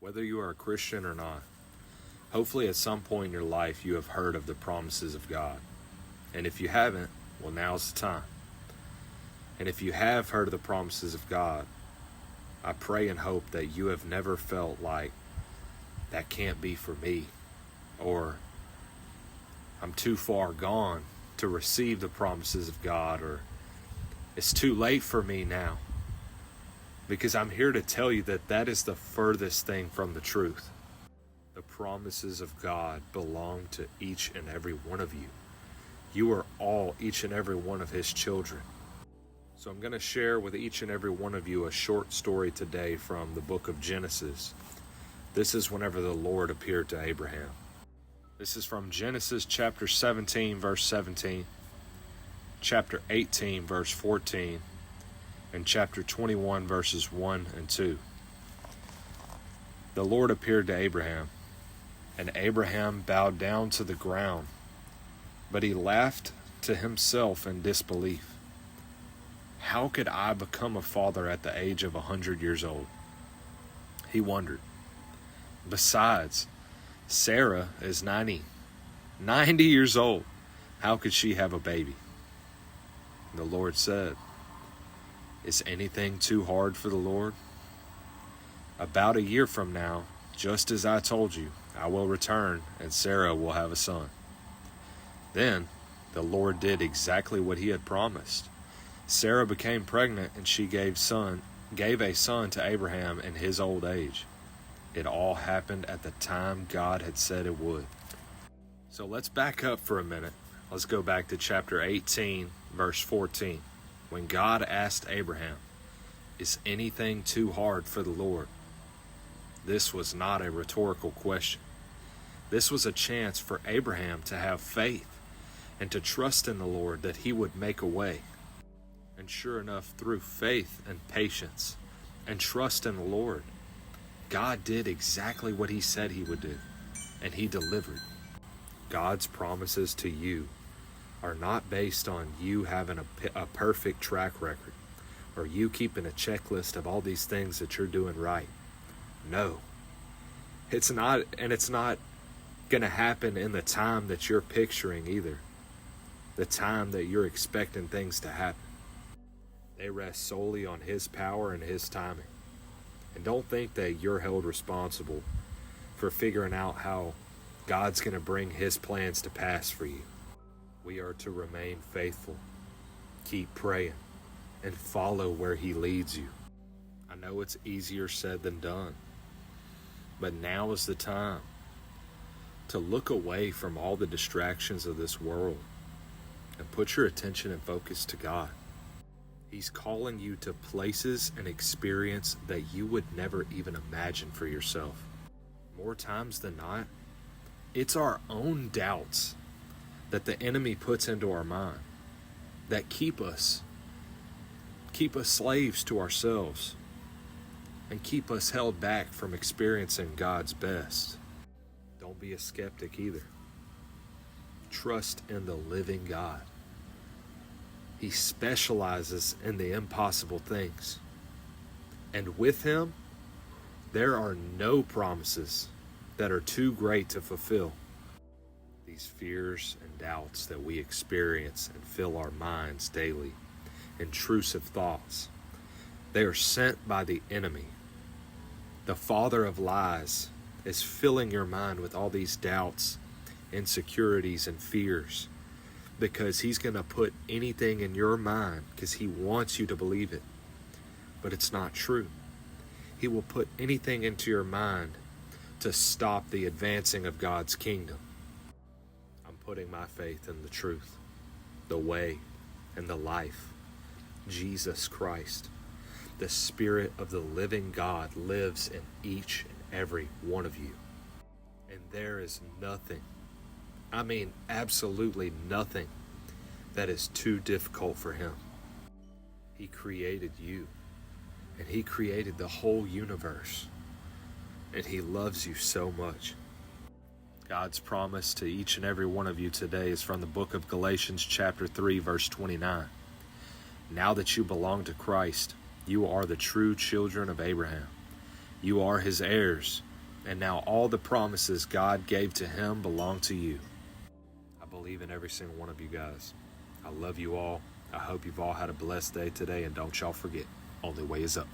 Whether you are a Christian or not, hopefully at some point in your life you have heard of the promises of God. And if you haven't, well, now's the time. And if you have heard of the promises of God, I pray and hope that you have never felt like that can't be for me, or I'm too far gone to receive the promises of God, or it's too late for me now. Because I'm here to tell you that that is the furthest thing from the truth. The promises of God belong to each and every one of you. You are all each and every one of His children. So I'm going to share with each and every one of you a short story today from the book of Genesis. This is whenever the Lord appeared to Abraham. This is from Genesis chapter 17, verse 17, chapter 18, verse 14, and chapter 21, verses 1 and 2. The Lord appeared to Abraham, and Abraham bowed down to the ground, but he laughed to himself in disbelief. How could I become a father at the age of 100 years old? He wondered. Besides, Sarah is 90 years old. How could she have a baby? The Lord said, "Is anything too hard for the Lord? About a year from now, just as I told you, I will return and Sarah will have a son." Then the Lord did exactly what He had promised. Sarah became pregnant and she gave a son to Abraham in his old age. It all happened at the time God had said it would. So let's back up for a minute. Let's go back to chapter 18, verse 14. When God asked Abraham, "Is anything too hard for the Lord?" This was not a rhetorical question. This was a chance for Abraham to have faith and to trust in the Lord that He would make a way. And sure enough, through faith and patience and trust in the Lord, God did exactly what He said He would do, and He delivered. God's promises to you are not based on you having a perfect track record, or you keeping a checklist of all these things that you're doing right. No, it's not, and it's not going to happen in the time that you're picturing either, the time that you're expecting things to happen. They rest solely on His power and His timing. And don't think that you're held responsible for figuring out how God's going to bring His plans to pass for you. We are to remain faithful, keep praying, and follow where He leads you. I know it's easier said than done, but now is the time to look away from all the distractions of this world and put your attention and focus to God. He's calling you to places and experience that you would never even imagine for yourself. More times than not, it's our own doubts that the enemy puts into our mind that keep us slaves to ourselves and keep us held back from experiencing God's best. Don't be a skeptic either. Trust in the living God. He specializes in the impossible things. And with Him, there are no promises that are too great to fulfill. These fears and doubts that we experience and fill our minds daily, intrusive thoughts, they are sent by the enemy. The father of lies is filling your mind with all these doubts, insecurities, and fears, because he's going to put anything in your mind because he wants you to believe it. But it's not true. He will put anything into your mind to stop the advancing of God's kingdom. I'm putting my faith in the truth, the way, and the life. Jesus Christ, the Spirit of the living God, lives in each and every one of you. And there is nothing, I mean absolutely nothing, that is too difficult for Him. He created you, and He created the whole universe, and He loves you so much. God's promise to each and every one of you today is from the book of Galatians chapter 3, verse 29. Now that you belong to Christ, you are the true children of Abraham, You are his heirs, and now all the promises God gave to him belong to you. I believe in every single one of you guys. I love you all. I hope you've all had a blessed day today, and don't y'all forget, only way is up.